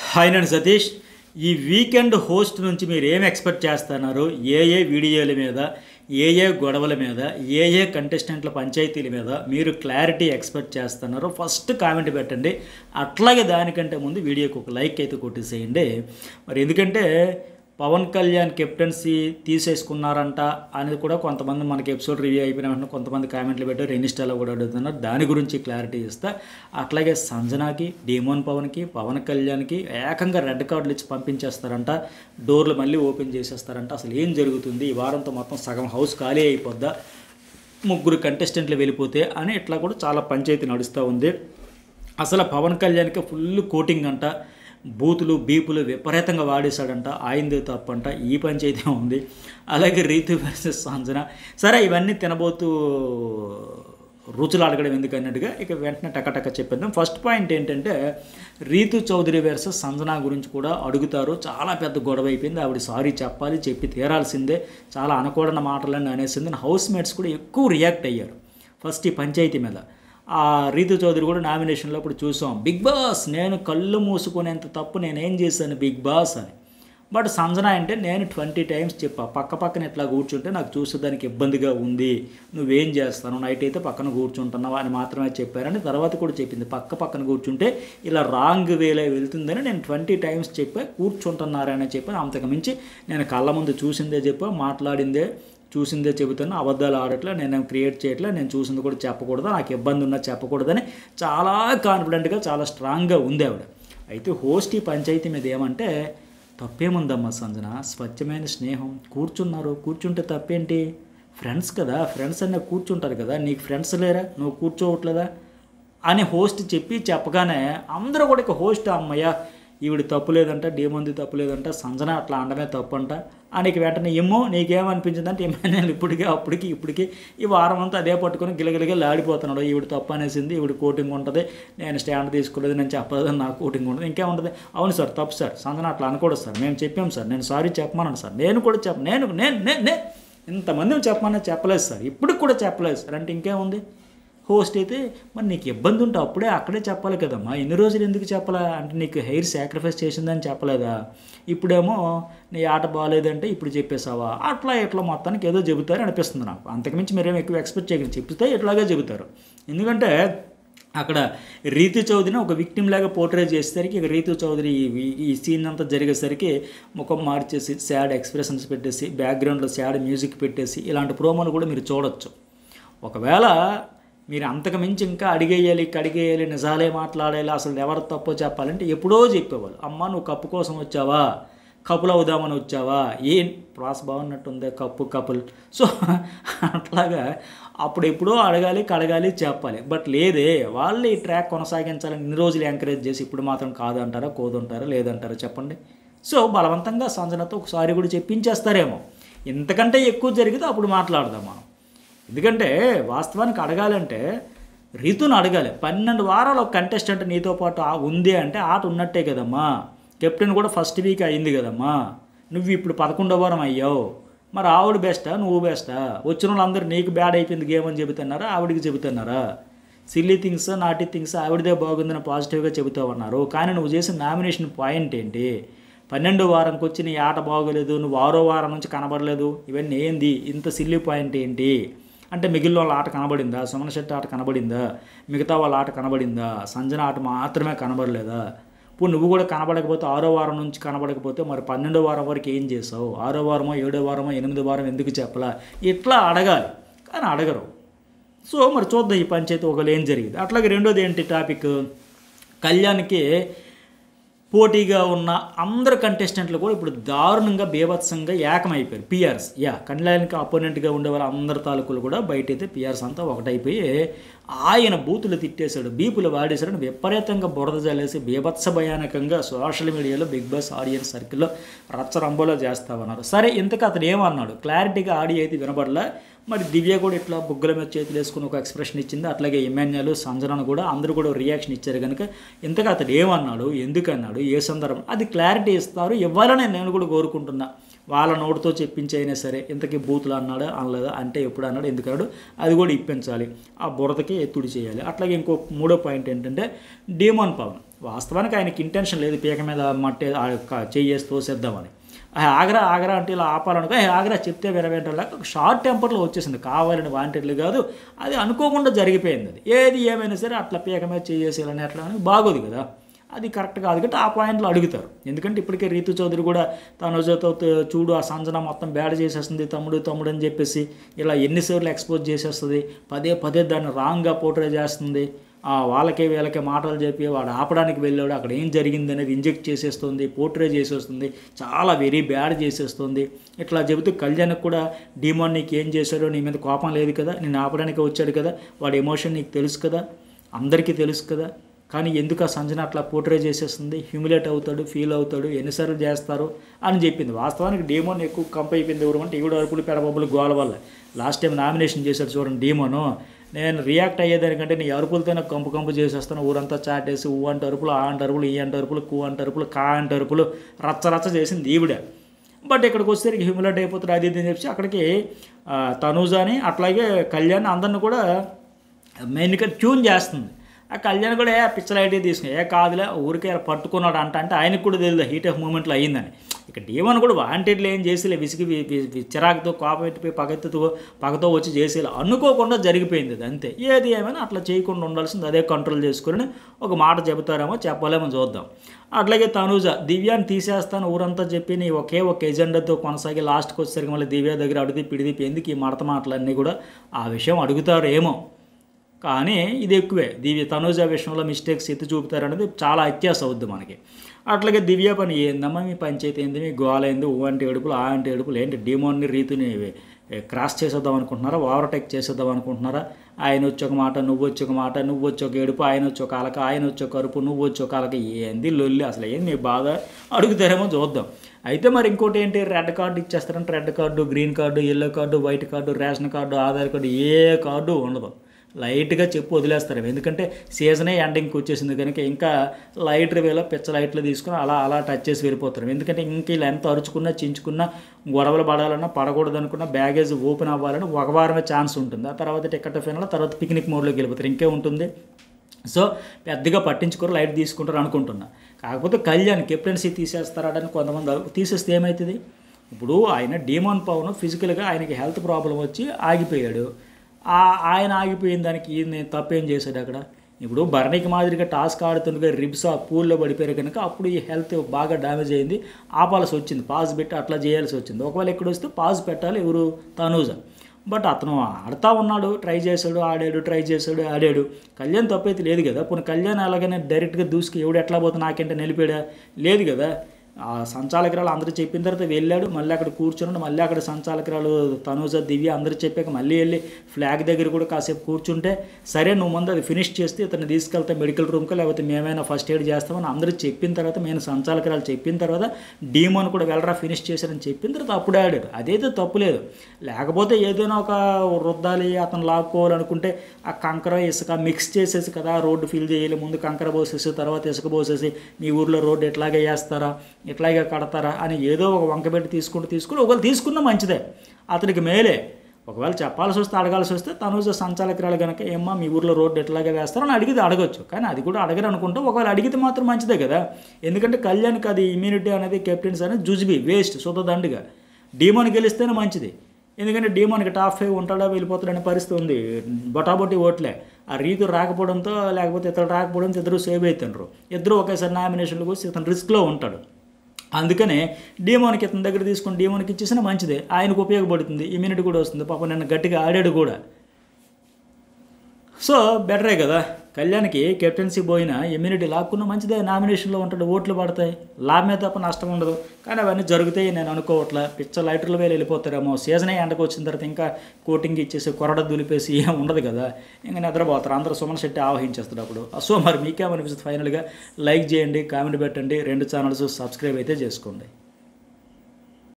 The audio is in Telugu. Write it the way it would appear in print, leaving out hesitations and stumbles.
హాయ్ నేను సతీష్. ఈ వీకెండ్ హోస్ట్ నుంచి మీరు ఏం ఎక్స్పెక్ట్ చేస్తున్నారు? ఏ వీడియోల మీద, ఏ గొడవల మీద, ఏ కంటెస్టెంట్ల పంచాయతీల మీద మీరు క్లారిటీ ఎక్స్పెక్ట్ చేస్తున్నారు? ఫస్ట్ కామెంట్ పెట్టండి. అట్లాగే దానికంటే ముందు వీడియోకి ఒక లైక్ అయితే కొట్టేసేయండి. మరి ఎందుకంటే పవన్ కళ్యాణ్ కెప్టెన్సీ తీసేసుకున్నారంట అనేది కూడా కొంతమంది మనకి ఎపిసోడ్ రివ్యూ అయిపోయిన వెంటనే కొంతమంది కామెంట్లు పెట్టారు, ఇన్స్టాలో కూడా అడుగుతున్నారు. దాని గురించి క్లారిటీ ఇస్తా. అట్లాగే సంజనాకి, డీమోన్ పవన్కి, పవన్ కళ్యాణ్కి ఏకంగా రెడ్ కార్డులు ఇచ్చి పంపించేస్తారంట, డోర్లు మళ్ళీ ఓపెన్ చేసేస్తారంట. అసలు ఏం జరుగుతుంది? ఈ వారంతో మొత్తం సగం హౌస్ ఖాళీ అయిపోద్దా, ముగ్గురు కంటెస్టెంట్లు వెళ్ళిపోతే అని ఇట్లా కూడా చాలా పంచాయతీ నడుస్తూ ఉంది. అసలు పవన్ కళ్యాణ్కి ఫుల్ కోటింగ్ అంట, బూతులు బీపులు విపరీతంగా వాడేశాడంట, ఆయనదే తప్పంట. ఈ పంచాయతీ ఉంది. అలాగే రీతు వర్సెస్ సంజన. సరే, ఇవన్నీ తినబోతూ రుచులు అడగడం ఎందుకన్నట్టుగా ఇక వెంటనే టకటక చెప్పేద్దాం. ఫస్ట్ పాయింట్ ఏంటంటే రీతు చౌదరి వర్సెస్ సంజన గురించి కూడా అడుగుతారు. చాలా పెద్ద గొడవ అయిపోయింది. ఆవిడ సారీ చెప్పాలి, చెప్పి తీరాల్సిందే. చాలా అనకూడని మాటలన్నీ అనేసింది. హౌస్ మేట్స్ కూడా ఎక్కువ రియాక్ట్ అయ్యారు ఫస్ట్ ఈ పంచాయతీ మీద. ఆ రీతు చౌదరి కూడా నామినేషన్లో ఇప్పుడు చూసాం, బిగ్ బాస్ నేను కళ్ళు మూసుకునేంత తప్పు నేనేం చేశాను బిగ్ బాస్ అని. బట్ సంజన అంటే నేను 20 టైమ్స్ చెప్పా, పక్కన ఇట్లా కూర్చుంటే నాకు చూసేదానికి ఇబ్బందిగా ఉంది, నువ్వేం చేస్తాను, నైట్ అయితే పక్కన కూర్చుంటున్నావు అని మాత్రమే చెప్పారని. తర్వాత కూడా చెప్పింది, పక్కన కూర్చుంటే ఇలా రాంగ్ వేలో వెళ్తుందని నేను 20 టైమ్స్ చెప్పా, కూర్చుంటున్నారని చెప్పాను. అంతకుమించి నేను కళ్ళ ముందు చూసిందే చెప్పా, మాట్లాడిందే చూసిందే చెబుతాను, అబద్ధాలు ఆడట్లా, నేనేం క్రియేట్ చేయట్లా, నేను చూసింది కూడా చెప్పకూడదు, నాకు ఇబ్బంది ఉన్నా చెప్పకూడదని చాలా కాన్ఫిడెంట్గా చాలా స్ట్రాంగ్గా ఉంది ఆవిడ. అయితే హోస్ట్ ఈ పంచాయతీ మీద ఏమంటే, తప్పేముందమ్మా సంజన, స్వచ్ఛమైన స్నేహం, కూర్చుంటే తప్పేంటి, ఫ్రెండ్స్ కదా, ఫ్రెండ్స్ అన్నీ కూర్చుంటారు కదా, నీకు ఫ్రెండ్స్ లేరా, నువ్వు కూర్చోవట్లేదా అని హోస్ట్ చెప్పగానే అందరూ కూడా ఇక హోస్ట్ అమ్మయ్య ఈవిడ తప్పు లేదంట, డీమంది తప్పు లేదంట, సంజన అట్లా అండమే తప్పు అంట అని వెంటనే ఏమో నీకేమనిపించిందంటే ఇమాన్యుయల్ ఇప్పటికి ఈ వారం అంతా అదే పట్టుకొని గిలగిలిగా లాడిపోతున్నాడు. ఈవిడ తప్పు అనేసింది, ఈవిడ కోటింగ్ ఉంటుంది, నేను స్టాండ్ తీసుకోలేదు, నేను చెప్పలేదు, నాకు కోటింగ్ ఉంటుంది, ఇంకేముంటుంది. అవును సార్, తప్పు సార్, సంజన అట్లా అనకూడదు సార్, మేము చెప్పాం సార్, నేను సారీ చెప్పమన్నాను సార్, నేను కూడా నేను ఇంతమంది చెప్పలేదు సార్, ఇప్పటికి కూడా చెప్పలేదు సార్ అంటే ఇంకేముంది. హోస్ట్ అయితే మరి నీకు ఇబ్బంది ఉంటే అప్పుడే అక్కడే చెప్పాలి కదమ్మా, ఎన్ని రోజులు ఎందుకు చెప్పాలా అంటే నీకు హెయిర్ సాక్రిఫైస్ చేసిందని చెప్పలేదా, ఇప్పుడేమో నీ ఆట బాగాలేదంటే ఇప్పుడు చెప్పేసావా, అట్లా మొత్తానికి ఏదో చెబుతారు అనిపిస్తుంది నాకు. అంతకుమించి మీరేమో ఎక్కువ ఎక్స్పెక్ట్ చేయగలి, చెప్తే ఇట్లాగే చెబుతారు. ఎందుకంటే అక్కడ రీతు చౌదరిని ఒక విక్టిమ్ లాగా పోర్ట్రే చేసేసరికి ఇక రీతు చౌదరి ఈ సీన్ అంతా జరిగేసరికి ముఖం మార్చేసి సాడ్ ఎక్స్ప్రెషన్స్ పెట్టేసి బ్యాక్గ్రౌండ్లో సాడ్ మ్యూజిక్ పెట్టేసి ఇలాంటి ప్రోమోలు కూడా మీరు చూడొచ్చు. ఒకవేళ మీరు అంతకుమించి ఇంకా అడిగేయాలి, నిజాలే మాట్లాడాలి, అసలు ఎవరు తప్పో చెప్పాలంటే ఎప్పుడో చెప్పేవాళ్ళు, అమ్మ నువ్వు కప్పు కోసం వచ్చావా, కపుల్ అవుదామని వచ్చావా, ఏం ప్రాస్ బాగున్నట్టుందే కపుల్. సో అట్లాగా అప్పుడు ఎప్పుడో అడగాలి చెప్పాలి. బట్ లేదే, వాళ్ళు ఈ ట్రాక్ కొనసాగించాలని ఇన్ని రోజులు ఎంకరేజ్ చేసి ఇప్పుడు మాత్రం కాదంటారా, కోదంటారా, లేదంటారా చెప్పండి. సో బలవంతంగా సంజనతో ఒకసారి కూడా చెప్పించేస్తారేమో. ఇంతకంటే ఎక్కువ జరిగితే అప్పుడు మాట్లాడదాం మనం. ఎందుకంటే వాస్తవానికి అడగాలంటే రీతును అడగాలి. 12 వారాలు ఒక కంటెస్టెంట్ నీతో పాటు ఉంది అంటే ఆట ఉన్నట్టే కదమ్మా. కెప్టెన్ కూడా ఫస్ట్ వీక్ అయింది కదమ్మా, నువ్వు ఇప్పుడు 11వ వారం అయ్యావు. మరి ఆవిడ బెస్టా, నువ్వు బెస్టా? వచ్చిన వాళ్ళందరూ నీకు బ్యాడ్ అయిపోయింది గేమ్ అని చెబుతున్నారా, ఆవిడికి చెబుతున్నారా? సిల్లీ థింగ్స్, నాటి థింగ్స్ ఆవిడదే బాగుందని పాజిటివ్గా చెబుతావన్నారు. కానీ నువ్వు చేసిన నామినేషన్ పాయింట్ ఏంటి? 12వ వారంకి వచ్చి నీ ఆట బాగోలేదు, నువ్వు 6వ వారం నుంచి కనబడలేదు, ఇవన్నీ ఏంది? ఇంత సిల్లీ పాయింట్ ఏంటి అంటే మిగిలిన వాళ్ళ ఆట కనబడిందా, సుమన్ శెట్టి ఆట కనబడిందా, మిగతా వాళ్ళ ఆట కనబడిందా, సంజన ఆట మాత్రమే కనబడలేదా? ఇప్పుడు నువ్వు కూడా కనబడకపోతే 6వ వారం నుంచి కనబడకపోతే మరి 12వ వారం వరకు ఏం చేసావు? 6వ వారమో 7వ వారమో 8వ వారం ఎందుకు చెప్పలా? ఇట్లా అడగాలి, కానీ అడగరు. సో మరి చూద్దాం ఈ పంచాయతీ ఒకవేళ ఏం జరిగింది. అట్లాగే రెండోది ఏంటి టాపిక్, కళ్యాణ్కి పోటీగా ఉన్న అందరు కంటెస్టెంట్లు కూడా ఇప్పుడు దారుణంగా బీభత్సంగా ఏకమైపోయారు. పిఆర్స్ కళ్యాణ్కి అపోనెంట్గా ఉండే వాళ్ళ అందరి తాలూకులు కూడా బయటైతే పిఆర్స్ అంతా ఒకటైపోయి ఆయన బూతులు తిట్టేశాడు, బీపులు వాడేశాడని విపరీతంగా బురద జల్లేసి బీభత్స భయానకంగా సోషల్ మీడియాలో బిగ్ బాస్ ఆడియన్స్ సర్కిల్లో రచ్చరంబోలో చేస్తామన్నారు. సరే, ఇంతకు అతను ఏమన్నాడు క్లారిటీగా ఆడియో అయితే వినబడలే. మరి దివ్య కూడా ఇట్లా బుగ్గల మీద చేతులు వేసుకుని ఒక ఎక్స్ప్రెషన్ ఇచ్చింది. అట్లాగే ఇమాన్యుయల్, సంజన కూడా అందరూ కూడా రియాక్షన్ ఇచ్చారు. కనుక ఇంతగా అతడు ఏమన్నాడు, ఎందుకన్నాడు, ఏ సందర్భం, అది క్లారిటీ ఇస్తారు, ఇవ్వాలని నేను కూడా కోరుకుంటున్నా. వాళ్ళ నోటితో చెప్పించి అయినా సరే ఇంతకీ బూతులు అన్నాడా అనలేదా అంటే ఎప్పుడు అన్నాడు ఎందుకన్నాడు అది కూడా ఇప్పించాలి, ఆ బురదకి ఎత్తుడి చేయాలి. అట్లాగే ఇంకో మూడో పాయింట్ ఏంటంటే డీమోన్ పవన్ వాస్తవానికి ఆయనకి ఇంటెన్షన్ లేదు పీక మీద మట్టి చెయ్యేసి తోసేద్దామని. ఆగరా ఆగరా అంటే ఇలా ఆపాలనుకో ఆగరా చెప్తే వినవేంటలా షార్ట్ టెంపర్లో వచ్చేసింది, కావాలని వాంటెడ్లు కాదు, అది అనుకోకుండా జరిగిపోయింది. అది ఏది ఏమైనా సరే అట్లా పీక మీద చేసేయాలని అట్లా అని బాగోదు కదా, అది కరెక్ట్ కాదు కాబట్టి ఆ పాయింట్లో అడుగుతారు. ఎందుకంటే ఇప్పటికే రీతు చౌదరి కూడా తనుజతో చూడు ఆ సంజన మొత్తం బ్యాడ్ చేసేస్తుంది తమ్ముడు అని చెప్పేసి ఇలా ఎన్నిసార్లు ఎక్స్పోజ్ చేసేస్తుంది, పదే పదే దాన్ని రాంగ్గా పోర్ట్రే చేస్తుంది, వాళ్ళకే వీళ్ళకే మాటలు చెప్పి వాడు ఆపడానికి వెళ్ళాడు, అక్కడ ఏం జరిగింది అనేది ఇంజెక్ట్ చేసేస్తుంది, పోర్ట్రే చేసేస్తుంది, చాలా వెరీ బ్యాడ్ చేసేస్తుంది. ఇట్లా చెబుతూ కళ్యాణ్కి కూడా డీమోన్ నీకు ఏం చేశాడో నీ మీద కోపం లేదు కదా, నేను ఆపడానికి వచ్చాడు కదా, వాడి ఎమోషన్ నీకు తెలుసు కదా, అందరికీ తెలుసు కదా, కానీ ఎందుకు ఆ సంజన అట్లా పోర్ట్రే చేసేస్తుంది, హ్యూమిలేట్ అవుతాడు, ఫీల్ అవుతాడు, ఎన్నిసార్లు చేస్తారు అని చెప్పింది. వాస్తవానికి డీమోన్ ఎక్కువ కంప్ అయిపోయింది ఎవరు అంటే ఈవిడ అరుపులు పెడబొబ్బులు గోల వల్ల. లాస్ట్ టైం నామినేషన్ చేశాడు చూడండి డీమోను, నేను రియాక్ట్ అయ్యేదానికంటే నీ అరుపులతోనే కంపు చేసేస్తాను, ఊరంతా చాటేసి ఊ అంటే అరుపులు, ఆ అంటే అరుపులు, ఈ అంటే అరుపులు, కు అంటే అరుపులు, కా అంటే అరుపులు, రచ్చ చేసింది ఈవిడ. బట్ ఇక్కడికి వచ్చేసరికి హ్యూమిలేట్ అయిపోతాడు అది ఇది అని చెప్పి అక్కడికి తనూజాని అట్లాగే కళ్యాణ్ అందరిని కూడా మెయిన్గా ట్యూన్ చేస్తుంది. ఆ కళ్యాణ్ కూడా పిచ్చలైటీ తీసుకుని కాదులే ఊరికే పట్టుకున్నాడు అంటే ఆయనకు కూడా తెలియదు హీట్ ఆఫ్ మూమెంట్లో అయ్యిందని. ఇక డీమోన్ కూడా వాంటెడ్లు ఏం చేసేలే, విసిగి చిరాకుతో కోపపెట్టిపోయి పగతో వచ్చి చేసేలా అనుకోకుండా జరిగిపోయింది అది అంతే. ఏది ఏమైనా అట్లా చేయకుండా ఉండాల్సింది, అదే కంట్రోల్ చేసుకుని ఒక మాట చెబుతారేమో చెప్పలేమో చూద్దాం. అట్లాగే తనూజ దివ్యాన్ని తీసేస్తాను ఊరంతా చెప్పి నీ ఒకే ఒక ఎజెండాతో కొనసాగి లాస్ట్కి వచ్చేసరికి మళ్ళీ దివ్య దగ్గర పిడిదిపి ఎందుకు ఈ మడత మాటలన్నీ కూడా ఆ విషయం అడుగుతారేమో, కానీ ఇది ఎక్కువే. తనూజ విషయంలో మిస్టేక్స్ ఎత్తి చూపుతారనేది చాలా అత్యాస అవుద్ది మనకి. అట్లాగే దివ్య పని ఏందమ్మా మీ పంచాయతీ ఏంది, మీ గోల ఏంది, ఊ అంటే ఏడుపులు ఆ అంటే ఏడుపులు ఏంటి, డీమోన్ని రీతుని క్రాస్ చేసేద్దాం అనుకుంటున్నారా, ఓవర్టేక్ చేసేద్దాం అనుకుంటున్నారా, ఆయన వచ్చి ఒక మాట నువ్వు వచ్చి ఒక మాట, నువ్వు వచ్చి ఒక ఏడుపు ఆయన వచ్చి ఒక అలక, ఆయన వచ్చి ఒక అరుపు, నువ్వు వచ్చి ఒక అలక, ఏంది లొల్లి అసలు ఏంది మీ బాధ అడుగుతారేమో చూద్దాం. అయితే మరి ఇంకోటి ఏంటి, రెడ్ కార్డు ఇచ్చేస్తారంటే red card, green card, yellow card, white card, ration card, Aadhaar card, ఏ కార్డు ఉండదు, లైట్గా చెప్పి వదిలేస్తారు. ఎందుకంటే సీజనే ఎండింగ్కి వచ్చేసింది కనుక ఇంకా లైటర్ వేలో పిచ్చ లైట్లు తీసుకుని అలా టచ్ చేసి వెళ్ళిపోతారు. ఎందుకంటే ఇంక ఇలా ఎంత అరుచుకున్నా చించుకున్నా గొడవలు పడాలన్నా పడకూడదు అనుకున్నా బ్యాగేజ్ ఓపెన్ అవ్వాలని ఒక వారమే ఛాన్స్ ఉంటుంది. ఆ తర్వాత టికెట్ ఫైనల్, తర్వాత పిక్నిక్ మోడ్లోకి వెళ్ళిపోతారు, ఇంకే ఉంటుంది. సో పెద్దగా పట్టించుకోరు, లైట్ తీసుకుంటారు అనుకుంటున్నా. కాకపోతే కళ్యాణ్ కెప్టెన్సీ తీసేస్తారని కొంతమంది తీసేస్తే ఏమవుతుంది, ఇప్పుడు ఆయన డీమోన్ పవన్ ఫిజికల్గా ఆయనకి హెల్త్ ప్రాబ్లం వచ్చి ఆగిపోయాడు, ఆయన ఆగిపోయిన దానికి నేను తప్పేం చేశాడు అక్కడ. ఇప్పుడు భరణికి మాదిరిగా టాస్క్ ఆడుతుండగా రిబ్స్ ఆ పూల్లో పడిపోయారు కనుక అప్పుడు ఈ హెల్త్ బాగా డ్యామేజ్ అయింది, ఆపాల్సి వచ్చింది, పాజ్ పెట్టి అట్లా చేయాల్సి వచ్చింది. ఒకవేళ ఎక్కడ వస్తే పాజ్ పెట్టాలి ఎవరు, తనూజ. బట్ అతను ఆడుతూ ఉన్నాడు, ట్రై చేశాడు, ఆడాడు, కళ్యాణ్ తప్పైతే లేదు కదా. పోనీ కళ్యాణ్ అలాగనే డైరెక్ట్గా దూసుకు ఎవడు ఎట్లా పోతే నాకంటే నిలిపాడా, లేదు కదా. ఆ సంచాలకురాలు అందరూ చెప్పిన తర్వాత వెళ్ళాడు, మళ్ళీ అక్కడ కూర్చున్నాడు, మళ్ళీ అక్కడ సంచాలకురాలు తనూజ దివ్య అందరూ చెప్పాక మళ్ళీ వెళ్ళి ఫ్లాగ్ దగ్గర కూడా కాసేపు కూర్చుంటే సరే నువ్వు ముందు అది ఫినిష్ చేస్తే ఇతను తీసుకెళ్తే మెడికల్ రూమ్కి లేకపోతే మేమైనా ఫస్ట్ ఎయిడ్ చేస్తామని అందరూ చెప్పిన తర్వాత నేను సంచాలకురాలు చెప్పిన తర్వాత డీమోన్ కూడా వెళ్ళరా ఫినిష్ చేశారని చెప్పిన తర్వాత అప్పుడే ఆడాడు, అదైతే తప్పులేదు. లేకపోతే ఏదైనా ఒక రుద్దాలి అతను లాక్కోవాలనుకుంటే ఆ కంకర ఇసుక మిక్స్ చేసేసి కదా రోడ్డు ఫిల్ చేయాలి, ముందు కంకర పోసేసి తర్వాత ఇసుక పోసేసి మీ ఊర్లో రోడ్డు ఎట్లాగే వేస్తారా ఎట్లాగే కడతారా అని ఏదో ఒక వంకబెట్టి తీసుకుని ఒకవేళ తీసుకున్నా మంచిదే, అతనికి మేలే. ఒకవేళ చెప్పాల్సి వస్తే అడగాల్సి వస్తే తనూజ సంచాలకురాలు కనుక ఏమ్మా మీ ఊర్లో రోడ్డు ఎట్లాగే వేస్తారని అడిగితే అడగొచ్చు, కానీ అది కూడా అడగరు అనుకుంటే ఒకవేళ అడిగితే మాత్రం మంచిదే కదా. ఎందుకంటే కళ్యాణ్కి అది ఇమ్యూనిటీ అనేది కెప్టెన్స్ అనేది జుజ్బి వేస్ట్ సుతదండిగా, డీమోన్ గెలిస్తేనే మంచిది. ఎందుకంటే డీమోన్కి టాప్ 5 ఉంటాడా వెళ్ళిపోతాడనే పరిస్థితి ఉంది, బొటాబొట్టి ఓట్లే. ఆ రీతు రాకపోవడంతో లేకపోతే ఇతరు రాకపోవడంతో ఇద్దరు సేవ్ అవుతుండ్రు, ఇద్దరు ఒకేసారి నామినేషన్లకు వచ్చి ఇతను రిస్క్లో ఉంటాడు. అందుకనే డీమోన్కి ఇతని దగ్గర తీసుకుని డీమోన్కి ఇచ్చేసినా మంచిదే, ఆయనకు ఉపయోగపడుతుంది, ఇమ్యూనిటీ కూడా వస్తుంది, పాపం నిన్న గట్టిగా ఆడాడు కూడా. సో బెటరే కదా, కళ్యాణ్కి కెప్టెన్సీ పోయినా ఇమ్యూనిటీ లాక్కున్న మంచిదే, నామినేషన్లో ఉంటాడు, ఓట్లు పడతాయి, లాభమే తప్ప నష్టం ఉండదు. కానీ అవన్నీ జరుగుతాయి నేను అనుకోవట్లే, పిచ్చ లైటర్ల వేలు వెళ్ళిపోతారేమో, సీజనే ఎండకు వచ్చిన తర్వాత ఇంకా కోటింగ్ ఇచ్చేసి కొరడ దులిపేసి ఏం ఉండదు కదా, ఇంకా నిద్రపోతారు అందరూ, సుమన్ శెట్టి ఆవహించేస్తారు అప్పుడు. సో మరి మీకేమనిపిస్తుంది ఫైనల్గా లైక్ చేయండి, కామెంట్ పెట్టండి, 2 ఛానల్స్ సబ్స్క్రైబ్ అయితే చేసుకోండి.